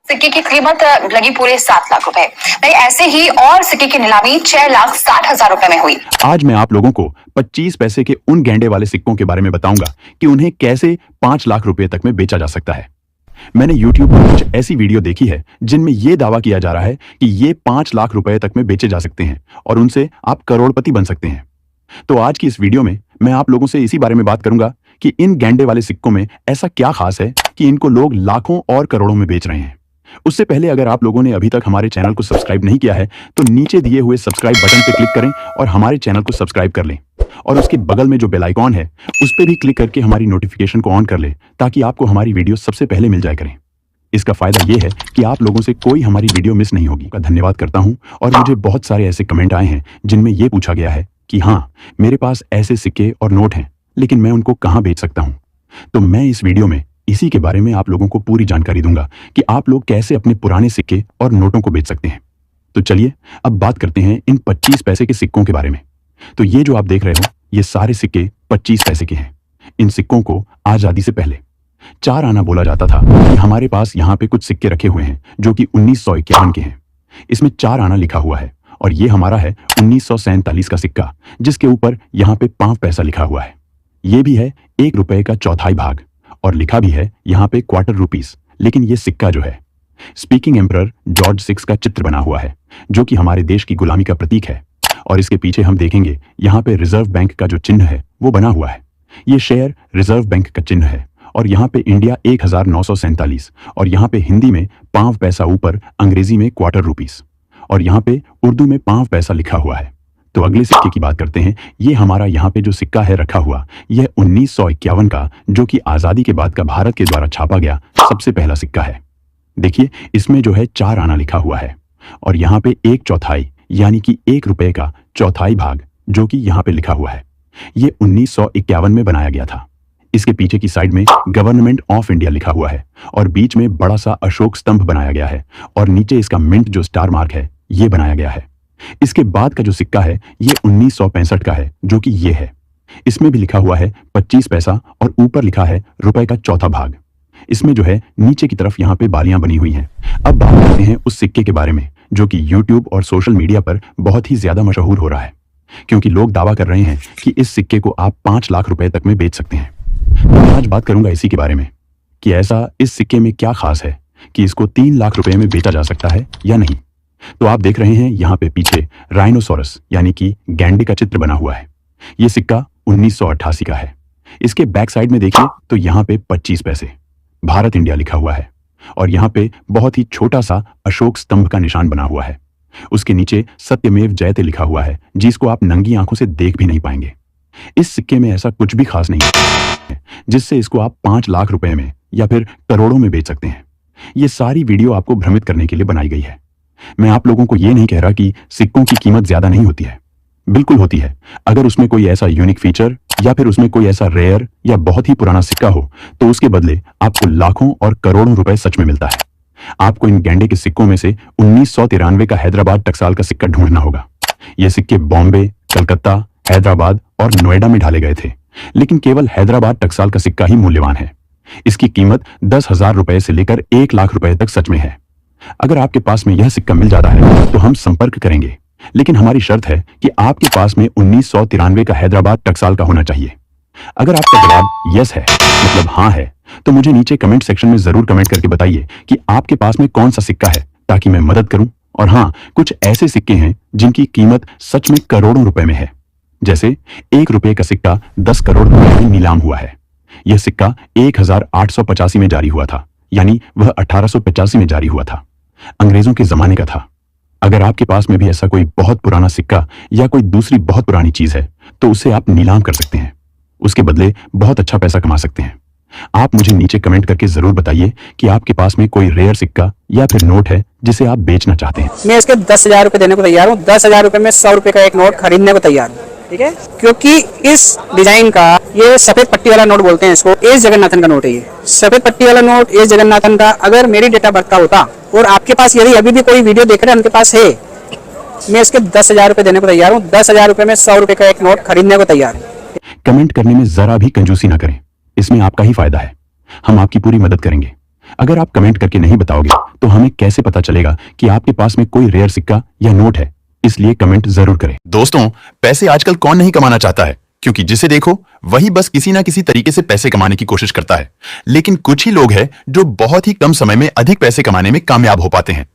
सिक्के की कीमत लगी पूरे 7 लाख रुपए। नहीं, ऐसे ही और सिक्के की नीलामी 6,60,000 रुपए में हुई। आज मैं आप लोगों को 25 पैसे के उन गैंडे वाले सिक्कों के बारे में बताऊंगा कि उन्हें कैसे 5 लाख रुपए तक में बेचा जा सकता है। मैंने YouTube पर कुछ ऐसी वीडियो देखी है जिनमें यह दावा किया जा रहा है कि ये 5 लाख रुपए तक में बेचे जा सकते हैं और उनसे आप करोड़पति बन सकते हैं। तो आज की इस वीडियो में मैं आप लोगों से इसी बारे में बात करूंगा कि इन गैंडे वाले सिक्कों में ऐसा क्या खास है कि इनको लोग लाखों और करोड़ों में बेच रहे हैं। उससे पहले अगर आप लोगों ने अभी तक हमारे चैनल को सब्सक्राइब नहीं किया है तो नीचे दिए हुए सब्सक्राइब बटन पर क्लिक करें और हमारे चैनल को सब्सक्राइब कर लें और उसके बगल में जो बेल आइकॉन है उस पर भी क्लिक करके हमारी नोटिफिकेशन को ऑन कर लें ताकि आपको हमारी वीडियो सबसे पहले मिल जाया करें। इसका फायदा यह है कि आप लोगों से कोई हमारी वीडियो मिस नहीं होगी। का धन्यवाद करता हूं और मुझे बहुत सारे ऐसे कमेंट आए हैं जिनमें यह पूछा गया है कि हाँ, मेरे पास ऐसे सिक्के और नोट हैं लेकिन मैं उनको कहां बेच सकता हूं। तो मैं इस वीडियो में इसी के बारे में आप लोगों को पूरी जानकारी दूंगा कि आप लोग कैसे अपने पुराने सिक्के और नोटों को बेच सकते हैं। तो चलिए अब बात करते हैं इन 25 पैसे के सिक्कों के बारे में। तो ये जो आप देख रहे हो ये सारे सिक्के 25 पैसे के हैं। इन सिक्कों को आजादी से पहले 4 आना बोला जाता था कि हमारे पास यहाँ पे कुछ सिक्के रखे हुए हैं जो कि 1951 के हैं। इसमें 4 आना लिखा हुआ है और ये हमारा है 1947 का सिक्का जिसके ऊपर यहाँ पे 5 पैसा लिखा हुआ है। ये भी है 1 रुपए का चौथाई भाग और लिखा भी है यहाँ पे क्वार्टर रुपीस। लेकिन ये सिक्का जो है स्पीकिंग एम्परर जॉर्ज 6 का चित्र बना हुआ है जो कि हमारे देश की गुलामी का प्रतीक है। और इसके पीछे हम देखेंगे यहाँ पे रिजर्व बैंक का जो चिन्ह है वो बना हुआ है। ये शेयर रिजर्व बैंक का चिन्ह है और यहाँ पे इंडिया 1947 और यहाँ पे हिंदी में 5 पैसा ऊपर अंग्रेजी में क्वार्टर रुपीस और यहाँ पे उर्दू में 5 पैसा लिखा हुआ है। तो अगले सिक्के की बात करते हैं। ये हमारा यहाँ पे जो सिक्का है रखा हुआ यह 1951 का जो कि आज़ादी के बाद का भारत के द्वारा छापा गया सबसे पहला सिक्का है। देखिए इसमें जो है 4 आना लिखा हुआ है और यहाँ पे 1/4 यानी कि 1 रुपए का चौथाई भाग जो कि यहाँ पे लिखा हुआ है। ये 1951 में बनाया गया था। इसके पीछे की साइड में गवर्नमेंट ऑफ इंडिया लिखा हुआ है और बीच में बड़ा सा अशोक स्तंभ बनाया गया है और नीचे इसका मिंट जो स्टार मार्क है ये बनाया गया है। इसके बाद का जो सिक्का है ये 1965 का है जो कि ये है। इसमें भी लिखा हुआ है 25 पैसा और ऊपर लिखा है रुपए का चौथा भाग। इसमें जो है नीचे की तरफ यहाँ पे बालियां बनी हुई हैं। अब बात करते हैं उस सिक्के के बारे में जो कि YouTube और सोशल मीडिया पर बहुत ही ज्यादा मशहूर हो रहा है क्योंकि लोग दावा कर रहे हैं कि इस सिक्के को आप 5 लाख रुपए तक में बेच सकते हैं। तो मैं आज बात करूंगा इसी के बारे में कि ऐसा इस सिक्के में क्या खास है कि इसको 3 लाख रुपए में बेचा जा सकता है या नहीं। तो आप देख रहे हैं यहाँ पे पीछे राइनोसोरस यानी कि गैंडे का चित्र बना हुआ है। ये सिक्का 1988 का है। इसके बैक साइड में देखिए तो यहाँ पे 25 पैसे भारत इंडिया लिखा हुआ है और यहाँ पे बहुत ही छोटा सा अशोक स्तंभ का निशान बना हुआ है। उसके नीचे सत्यमेव जयते लिखा हुआ है जिसको आप नंगी आंखों से देख भी नहीं पाएंगे। इस सिक्के में ऐसा कुछ भी खास नहीं है जिससे इसको आप 5 लाख रुपए में या फिर करोड़ों में बेच सकते हैं। ये सारी वीडियो आपको भ्रमित करने के लिए बनाई गई है। मैं आप लोगों को ये नहीं कह रहा कि सिक्कों की कीमत ज्यादा नहीं होती है, बिल्कुल होती है। अगर उसमें कोई ऐसा यूनिक फीचर या फिर उसमें कोई ऐसा रेयर या बहुत ही पुराना सिक्का हो तो उसके बदले आपको लाखों और करोड़ों रुपए सच में मिलता है। आपको इन गैंडे के सिक्कों में से 1993 का हैदराबाद टकसाल का सिक्का ढूंढना होगा। ये सिक्के बॉम्बे, कलकत्ता, हैदराबाद और नोएडा में ढाले गए थे लेकिन केवल हैदराबाद टकसाल का सिक्का ही मूल्यवान है। इसकी कीमत 10,000 रुपए से लेकर 1 लाख रुपए तक सच में है। अगर आपके पास में यह सिक्का मिल जाता है तो हम संपर्क करेंगे लेकिन हमारी शर्त है कि आपके पास में 1993 का हैदराबाद टकसाल का होना चाहिए। अगर आपका जवाब यस है मतलब हाँ है तो मुझे नीचे कमेंट सेक्शन में जरूर कमेंट करके बताइए कि आपके पास में कौन सा सिक्का है ताकि मैं मदद करूं। और हाँ, कुछ ऐसे सिक्के हैं जिनकी कीमत सच में करोड़ों रुपए में है। जैसे 1 रुपए का सिक्का 10 करोड़ रुपए में नीलाम हुआ है। यह सिक्का 1885 में जारी हुआ था यानी वह 1885 में जारी हुआ था, अंग्रेजों के जमाने का था। अगर आपके पास में भी ऐसा कोई बहुत पुराना सिक्का या कोई दूसरी बहुत पुरानी चीज है तो उसे आप नीलाम कर सकते हैं। उसके बदले बहुत अच्छा पैसा कमा सकते हैं। आप मुझे नीचे कमेंट करके जरूर बताइए कि आपके पास में कोई रेयर सिक्का या फिर नोट है जिसे आप बेचना चाहते हैं। मैं इसके 10,000 रुपए देने को तैयार हूँ। 10,000 रुपए में 100 रुपए का एक नोट खरीदने को तैयार हूँ, ठीक है। क्योंकि इस डिजाइन का ये सफेद पट्टी वाला नोट बोलते हैं इसको, एस जगन्नाथन का नोट है। ये सफेद पट्टी वाला नोट एस जगन्नाथन का अगर मेरी डेट ऑफ बर्थ का होता और आपके पास यदि अभी भी कोई वीडियो देख रहे हैं उनके पास है, मैं इसके 10,000 रुपए देने को तैयार हूँ। 10,000 रुपए में 100 रुपए का एक नोट खरीदने को तैयार हूँ। कमेंट करने में जरा भी कंजूसी ना करें, इसमें आपका ही फायदा है। हम आपकी पूरी मदद करेंगे। अगर आप कमेंट करके नहीं बताओगे तो हमें कैसे पता चलेगा कि आपके पास में कोई रेयर सिक्का या नोट है। इसलिए कमेंट जरूर करें। दोस्तों, पैसे आजकल कौन नहीं कमाना चाहता है, क्योंकि जिसे देखो वही बस किसी ना किसी तरीके से पैसे कमाने की कोशिश करता है। लेकिन कुछ ही लोग हैं जो बहुत ही कम समय में अधिक पैसे कमाने में कामयाब हो पाते हैं।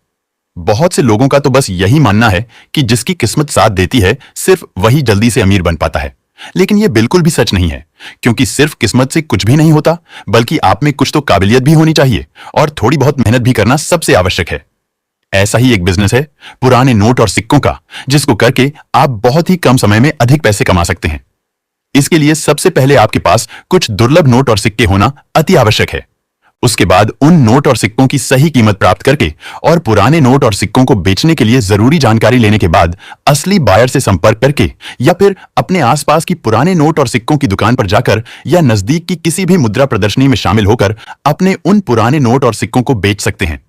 बहुत से लोगों का तो बस यही मानना है कि जिसकी किस्मत साथ देती है सिर्फ वही जल्दी से अमीर बन पाता है। लेकिन यह बिल्कुल भी सच नहीं है, क्योंकि सिर्फ किस्मत से कुछ भी नहीं होता, बल्कि आप में कुछ तो काबिलियत भी होनी चाहिए और थोड़ी बहुत मेहनत भी करना सबसे आवश्यक है। ऐसा ही एक बिजनेस है पुराने नोट और सिक्कों का, जिसको करके आप बहुत ही कम समय में अधिक पैसे कमा सकते हैं। इसके लिए सबसे पहले आपके पास कुछ दुर्लभ नोट और सिक्के होना अति आवश्यक है। उसके बाद उन नोट और सिक्कों की सही कीमत प्राप्त करके और पुराने नोट और सिक्कों को बेचने के लिए जरूरी जानकारी लेने के बाद असली बायर से संपर्क करके या फिर अपने आसपास की पुराने नोट और सिक्कों की दुकान पर जाकर या नजदीक की किसी भी मुद्रा प्रदर्शनी में शामिल होकर अपने उन पुराने नोट और सिक्कों को बेच सकते हैं।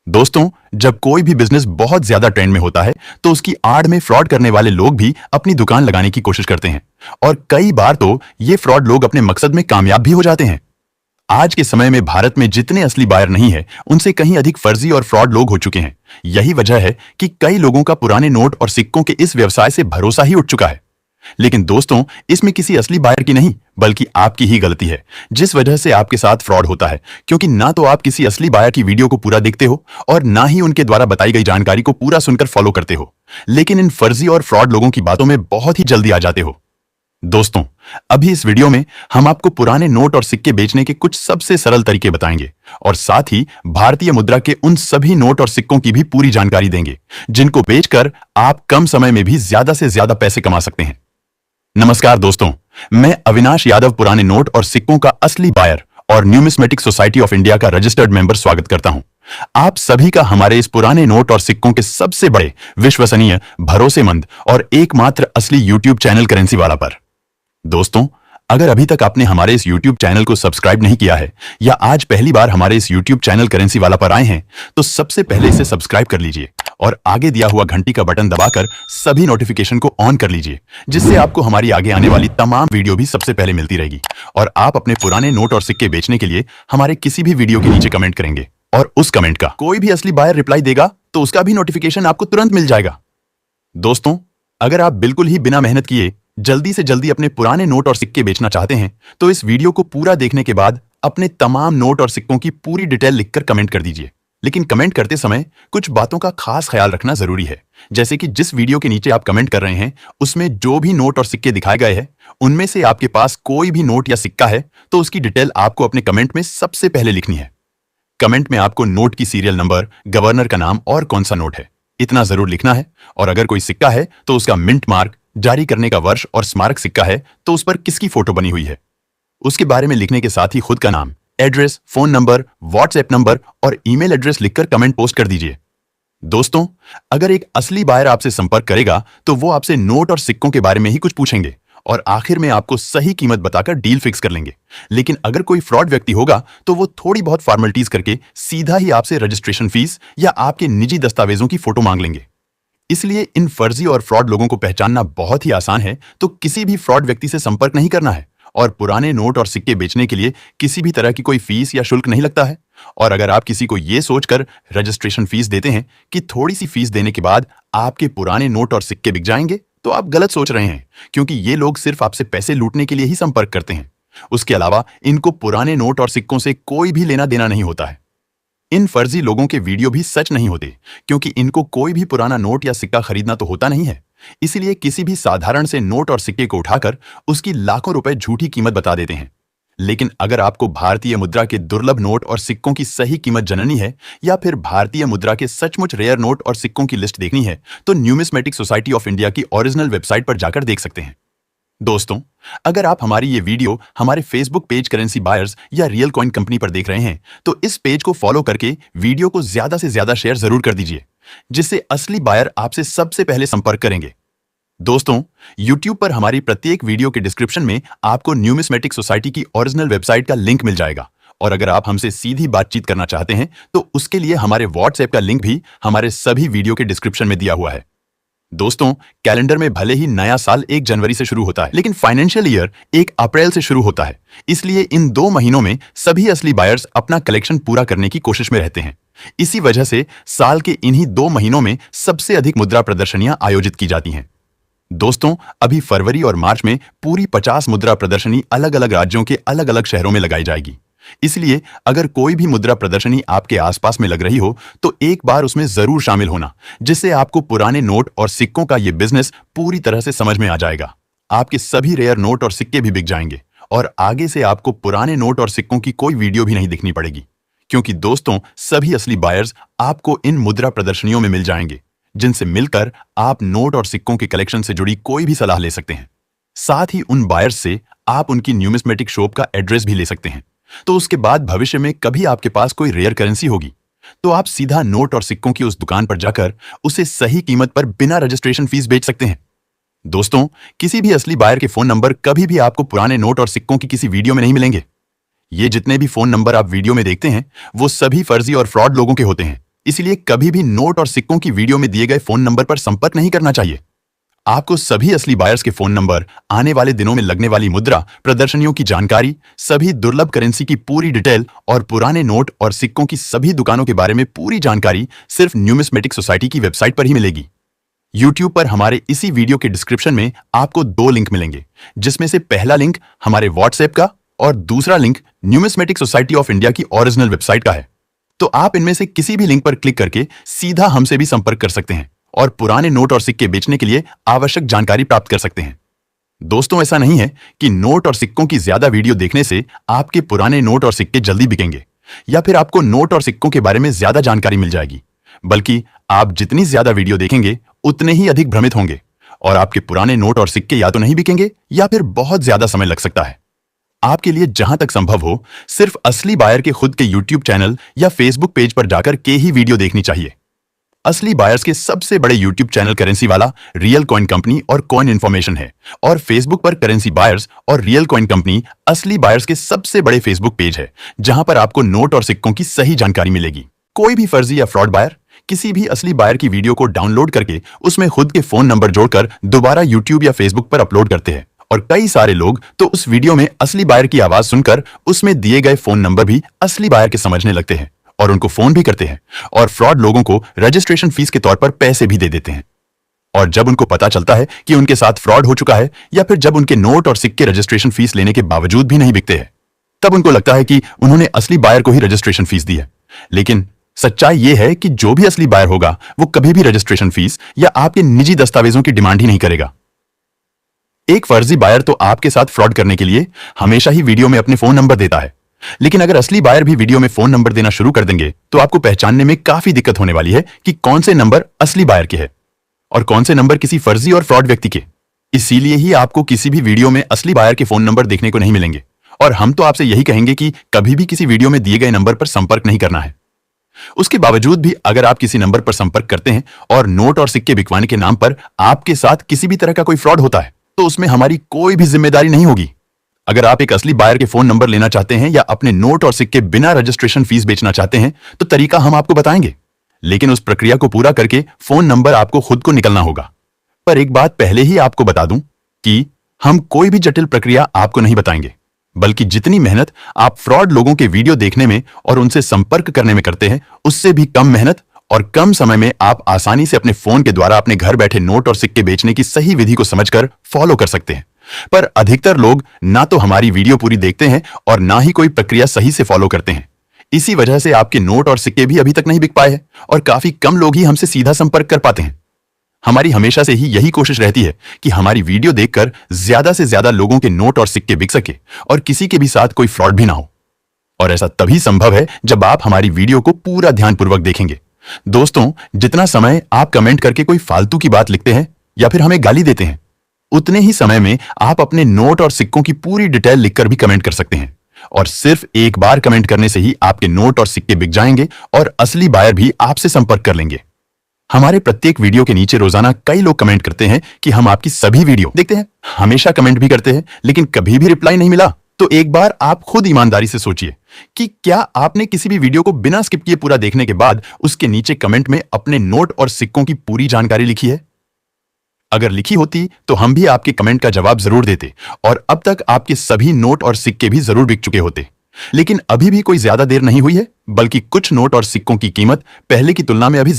दोस्तों, जब कोई भी बिजनेस बहुत ज्यादा ट्रेंड में होता है तो उसकी आड़ में फ्रॉड करने वाले लोग भी अपनी दुकान लगाने की कोशिश करते हैं और कई बार तो ये फ्रॉड लोग अपने मकसद में कामयाब भी हो जाते हैं। आज के समय में भारत में जितने असली बायर नहीं है, उनसे कहीं अधिक फर्जी और फ्रॉड लोग हो चुके हैं। यही वजह है कि कई लोगों का पुराने नोट और सिक्कों के इस व्यवसाय से भरोसा ही उठ चुका है। लेकिन दोस्तों, इसमें किसी असली बायर की नहीं बल्कि आपकी ही गलती है जिस वजह से आपके साथ फ्रॉड होता है, क्योंकि ना तो आप किसी असली बायर की वीडियो को पूरा देखते हो और ना ही उनके द्वारा बताई गई जानकारी को पूरा सुनकर फॉलो करते हो, लेकिन इन फर्जी और फ्रॉड लोगों की बातों में बहुत ही जल्दी आ जाते हो। दोस्तों, अभी इस वीडियो में हम आपको पुराने नोट और सिक्के बेचने के कुछ सबसे सरल तरीके बताएंगे और साथ ही भारतीय मुद्रा के उन सभी नोट और सिक्कों की भी पूरी जानकारी देंगे जिनको बेचकर आप कम समय में भी ज्यादा से ज्यादा पैसे कमा सकते हैं। नमस्कार दोस्तों, मैं अविनाश यादव पुराने नोट और सिक्कों का असली बायर और न्यूमिस्मेटिक सोसाइटी ऑफ इंडिया का रजिस्टर्ड मेंबर स्वागत करता हूं आप सभी का हमारे इस पुराने नोट और सिक्कों के सबसे बड़े, विश्वसनीय, भरोसेमंद और एकमात्र असली यूट्यूब चैनल करेंसी वाला पर। दोस्तों, अगर अभी तक आपने हमारे इस YouTube चैनल को सब्सक्राइब नहीं किया है या आज पहली बार हमारे इस YouTube चैनल करेंसी वाला पर आए हैं, तो सबसे पहले इसे सब्सक्राइब कर लीजिए और आगे दिया हुआ घंटी का बटन दबाकर सभी नोटिफिकेशन को ऑन कर लीजिए, जिससे आपको हमारी आगे आने वाली तमाम वीडियो भी सबसे पहले मिलती रहेगी। और आप अपने पुराने नोट और सिक्के बेचने के लिए हमारे किसी भी वीडियो के नीचे कमेंट करेंगे और उस कमेंट का कोई भी असली बायर रिप्लाई देगा तो उसका भी नोटिफिकेशन आपको तुरंत मिल जाएगा। दोस्तों, अगर आप बिल्कुल ही बिना मेहनत किए जल्दी से जल्दी अपने पुराने नोट और सिक्के बेचना चाहते हैं तो इस वीडियो को पूरा देखने के बाद अपने तमाम नोट और सिक्कों की पूरी डिटेल लिखकर कमेंट कर दीजिए। लेकिन कमेंट करते समय कुछ बातों का खास ख्याल रखना जरूरी है, जैसे कि जिस वीडियो के नीचे आप कमेंट कर रहे हैं उसमें जो भी नोट और सिक्के दिखाए गए हैं उनमें से आपके पास कोई भी नोट या सिक्का है तो उसकी डिटेल आपको अपने कमेंट में सबसे पहले लिखनी है। कमेंट में आपको नोट की सीरियल नंबर, गवर्नर का नाम और कौन सा नोट है, इतना जरूर लिखना है। और अगर कोई सिक्का है तो उसका मिंट मार्क, जारी करने का वर्ष और स्मारक सिक्का है तो उस पर किसकी फोटो बनी हुई है। उसके बारे में लिखने के साथ ही खुद का नाम, address, phone number, WhatsApp number और ईमेल एड्रेस लिखकर कमेंट पोस्ट कर दीजिए। दोस्तों, अगर एक असली बायर आपसे संपर्क करेगा तो वो आपसे नोट और सिक्कों के बारे में ही कुछ पूछेंगे और आखिर में आपको सही कीमत बताकर डील फिक्स कर लेंगे। लेकिन अगर कोई फ्रॉड व्यक्ति होगा तो वो थोड़ी बहुत फॉर्मेलिटीज करके सीधा ही आपसे रजिस्ट्रेशन फीस या आपके निजी दस्तावेजों की फोटो मांग लेंगे। इसलिए इन फर्जी और फ्रॉड लोगों को पहचानना बहुत ही आसान है, तो किसी भी फ्रॉड व्यक्ति से संपर्क नहीं करना है और पुराने नोट और सिक्के बेचने के लिए किसी भी तरह की कोई फीस या शुल्क नहीं लगता है। और अगर आप किसी को यह सोचकर रजिस्ट्रेशन फीस देते हैं कि थोड़ी सी फीस देने के बाद आपके पुराने नोट और सिक्के बिक जाएंगे, तो आप गलत सोच रहे हैं, क्योंकि ये लोग सिर्फ आपसे पैसे लूटने के लिए ही संपर्क करते हैं। उसके अलावा इनको पुराने नोट और सिक्कों से कोई भी लेना देना नहीं होता है। इन फर्जी लोगों के वीडियो भी सच नहीं होते, क्योंकि इनको कोई भी पुराना नोट या सिक्का खरीदना तो होता नहीं है। इसलिए किसी भी साधारण से नोट और सिक्के को उठाकर उसकी लाखों रुपए झूठी कीमत बता देते हैं। लेकिन अगर आपको भारतीय मुद्रा के दुर्लभ नोट और सिक्कों की सही कीमत जाननी है या फिर भारतीय मुद्रा के सचमुच रेयर नोट और सिक्कों की लिस्ट देखनी है तो न्यूमिस्मेटिक सोसाइटी ऑफ इंडिया की ओरिजिनल वेबसाइट पर जाकर देख सकते हैं। दोस्तों, अगर आप हमारी ये वीडियो हमारे फेसबुक पेज करेंसी बायर्स या रियल कॉइन कंपनी पर देख रहे हैं तो इस पेज को फॉलो करके वीडियो को ज्यादा से ज्यादा शेयर जरूर कर दीजिए, जिससे असली बायर आपसे सबसे पहले संपर्क करेंगे। दोस्तों, YouTube पर हमारी प्रत्येक वीडियो के डिस्क्रिप्शन में आपको न्यूमिस्मेटिक सोसाइटी की ओरिजिनल वेबसाइट का लिंक मिल जाएगा। और अगर आप हमसे सीधी बातचीत करना चाहते हैं तो उसके लिए हमारे व्हाट्सएप का लिंक भी हमारे सभी वीडियो के डिस्क्रिप्शन में दिया हुआ है। दोस्तों, कैलेंडर में भले ही नया साल 1 जनवरी से शुरू होता है, लेकिन फाइनेंशियल ईयर 1 अप्रैल से शुरू होता है। इसलिए इन 2 महीनों में सभी असली बायर्स अपना कलेक्शन पूरा करने की कोशिश में रहते हैं। इसी वजह से साल के इन्हीं 2 महीनों में सबसे अधिक मुद्रा प्रदर्शनियां आयोजित की जाती हैं। दोस्तों, अभी फरवरी और मार्च में पूरी 50 मुद्रा प्रदर्शनी अलग अलग राज्यों के अलग अलग शहरों में लगाई जाएगी। इसलिए अगर कोई भी मुद्रा प्रदर्शनी आपके आसपास में लग रही हो तो एक बार उसमें जरूर शामिल होना, जिससे आपको पुराने नोट और सिक्कों का ये बिजनेस पूरी तरह से समझ में आ जाएगा। आपके सभी रेयर नोट और सिक्के भी बिक जाएंगे और आगे से आपको पुराने नोट और सिक्कों की कोई वीडियो भी नहीं दिखनी पड़ेगी, क्योंकि दोस्तों सभी असली बायर्स आपको इन मुद्रा प्रदर्शनियों में मिल जाएंगे, जिनसे मिलकर आप नोट और सिक्कों के कलेक्शन से जुड़ी कोई भी सलाह ले सकते हैं। साथ ही उन बायर्स से आप उनकी न्यूमिस्मेटिक शॉप का एड्रेस भी ले सकते हैं। तो उसके बाद भविष्य में कभी आपके पास कोई रेयर करेंसी होगी तो आप सीधा नोट और सिक्कों की उस दुकान पर जाकर उसे सही कीमत पर बिना रजिस्ट्रेशन फीस बेच सकते हैं। दोस्तों, किसी भी असली बायर के फोन नंबर कभी भी आपको पुराने नोट और सिक्कों की किसी वीडियो में नहीं मिलेंगे। ये जितने भी फोन नंबर आप वीडियो में देखते हैं वो सभी फर्जी और फ्रॉड लोगों के होते हैं। इसलिए कभी भी नोट और सिक्कों की वीडियो में दिए गए फोन नंबर पर संपर्क नहीं करना चाहिए। आपको सभी असली बायर्स के फोन नंबर, आने वाले दिनों में लगने वाली मुद्रा प्रदर्शनियों की जानकारी, सभी दुर्लभ करेंसी की पूरी डिटेल और पुराने नोट और सिक्कों की सभी दुकानों के बारे में पूरी जानकारी सिर्फ न्यूमिस्मेटिक सोसाइटी की वेबसाइट पर ही मिलेगी। YouTube पर हमारे इसी वीडियो के डिस्क्रिप्शन में आपको 2 लिंक मिलेंगे, जिसमें से पहला लिंक हमारे व्हाट्सएप का और दूसरा link numismatic society of India की ओरिजिनल वेबसाइट का है। तो आप इनमें से किसी भी लिंक पर क्लिक करके सीधा हमसे भी संपर्क कर सकते हैं और पुराने नोट और सिक्के बेचने के लिए आवश्यक जानकारी प्राप्त कर सकते हैं। दोस्तों, ऐसा नहीं है कि नोट और सिक्कों की ज्यादा वीडियो देखने से आपके पुराने नोट और सिक्के जल्दी बिकेंगे या फिर आपको नोट और सिक्कों के बारे में ज्यादा जानकारी मिल जाएगी, बल्कि आप जितनी ज्यादा वीडियो देखेंगे उतने ही अधिक भ्रमित होंगे और आपके पुराने नोट और सिक्के या तो नहीं बिकेंगे या फिर बहुत ज्यादा समय लग सकता है। आपके लिए जहां तक संभव हो सिर्फ असली बायर के खुद के YouTube चैनल या Facebook पेज पर जाकर के ही वीडियो देखनी चाहिए। असली बायर्स के सबसे बड़े YouTube चैनल करेंसी वाला रियल कॉइन कंपनी और कॉइन इन्फॉर्मेशन है और Facebook पर करेंसी बायर्स और रियल कॉइन कंपनी असली बायर्स के सबसे बड़े Facebook पेज है, जहां पर आपको नोट और सिक्कों की सही जानकारी मिलेगी। कोई भी फर्जी या फ्रॉड बायर किसी भी असली बायर की वीडियो को डाउनलोड करके उसमें खुद के फोन नंबर जोड़कर दोबारा YouTube या Facebook पर अपलोड करते हैं और कई सारे लोग तो उस वीडियो में असली बायर की आवाज सुनकर उसमें दिए गए फोन नंबर भी असली बायर के समझने लगते हैं और उनको फोन भी करते हैं और फ्रॉड लोगों को रजिस्ट्रेशन फीस के तौर पर पैसे भी दे देते हैं। और जब उनको पता चलता है कि उनके साथ फ्रॉड हो चुका है या फिर जब उनके नोट और सिक्के रजिस्ट्रेशन फीस लेने के बावजूद भी नहीं बिकते हैं, तब उनको लगता है कि उन्होंने असली बायर को ही रजिस्ट्रेशन फीस दी है। लेकिन सच्चाई यह है कि जो भी असली बायर होगा वो कभी भी रजिस्ट्रेशन फीस या आपके निजी दस्तावेजों की डिमांड ही नहीं करेगा। एक फर्जी बायर तो आपके साथ फ्रॉड करने के लिए हमेशा ही वीडियो में अपने फोन नंबर देता है, लेकिन अगर असली बायर भी वीडियो में फोन नंबर देना शुरू कर देंगे तो आपको पहचानने में काफी दिक्कत होने वाली है कि कौन से नंबर असली बायर के हैं और कौन से नंबर किसी फर्जी और फ्रॉड व्यक्ति के। इसीलिए ही आपको किसी भी वीडियो में असली बायर के फोन नंबर देखने को नहीं मिलेंगे और हम तो आपसे यही कहेंगे कि कभी भी किसी वीडियो में दिए गए नंबर पर संपर्क नहीं करना है। उसके बावजूद भी अगर आप किसी नंबर पर संपर्क करते हैं और नोट और सिक्के बिकवाने के नाम पर आपके साथ किसी भी तरह का कोई फ्रॉड होता है तो उसमें हमारी कोई भी जिम्मेदारी नहीं होगी। अगर आप एक असली बायर के फोन नंबर लेना चाहते हैं या अपने नोट और सिक्के बिना रजिस्ट्रेशन फीस बेचना चाहते हैं तो तरीका हम आपको बताएंगे, लेकिन उस प्रक्रिया को पूरा करके फोन नंबर आपको खुद को निकलना होगा। पर एक बात पहले ही आपको बता दूं कि हम कोई भी जटिल प्रक्रिया आपको नहीं बताएंगे, बल्कि जितनी मेहनत आप फ्रॉड लोगों के वीडियो देखने में और उनसे संपर्क करने में करते हैं उससे भी कम मेहनत और कम समय में आप आसानी से अपने फोन के द्वारा अपने घर बैठे नोट और सिक्के बेचने की सही विधि को समझकर फॉलो कर सकते हैं। पर अधिकतर लोग ना तो हमारी वीडियो पूरी देखते हैं और ना ही कोई प्रक्रिया सही से फॉलो करते हैं। इसी वजह से आपके नोट और सिक्के भी अभी तक नहीं बिक पाए हैं और काफी कम लोग ही हमसे सीधा संपर्क कर पाते हैं। हमारी हमेशा से ही यही कोशिश रहती है कि हमारी वीडियो देखकर ज्यादा से ज्यादा लोगों के नोट और सिक्के बिक सके और किसी के भी साथ कोई फ्रॉड भी ना हो। और ऐसा तभी संभव है जब आप हमारी वीडियो को पूरा ध्यानपूर्वक देखेंगे। दोस्तों, जितना समय आप कमेंट करके कोई फालतू की बात लिखते हैं या फिर हमें गाली देते हैं, उतने ही समय में आप अपने नोट और सिक्कों की पूरी डिटेल लिखकर भी कमेंट कर सकते हैं और सिर्फ एक बार कमेंट करने से ही आपके नोट और सिक्के बिक जाएंगे और असली बायर भी आपसे संपर्क कर लेंगे। हमारे प्रत्येक वीडियो के नीचे रोजाना कई लोग कमेंट करते हैं कि हम आपकी सभी वीडियो देखते हैं, हमेशा कमेंट भी करते हैं, लेकिन कभी भी रिप्लाई नहीं मिला। तो एक बार आप खुद ईमानदारी से सोचिए कि क्या आपने किसी भी वीडियो को बिना स्किप किए पूरा देखने के बाद उसके नीचे कमेंट में अपने नोट और सिक्कों की पूरी जानकारी लिखी है? अगर लिखी होती तो हम भी आपके कमेंट का जवाब जरूर देते और अब तक आपके सभी नोट और सिक्के भी जरूर बिक चुके होते। लेकिन अभी भी कोई ज्यादा देर नहीं हुई है, बल्कि कुछ नोट और सिक्कों की कीमत पहले की तुलना में अभी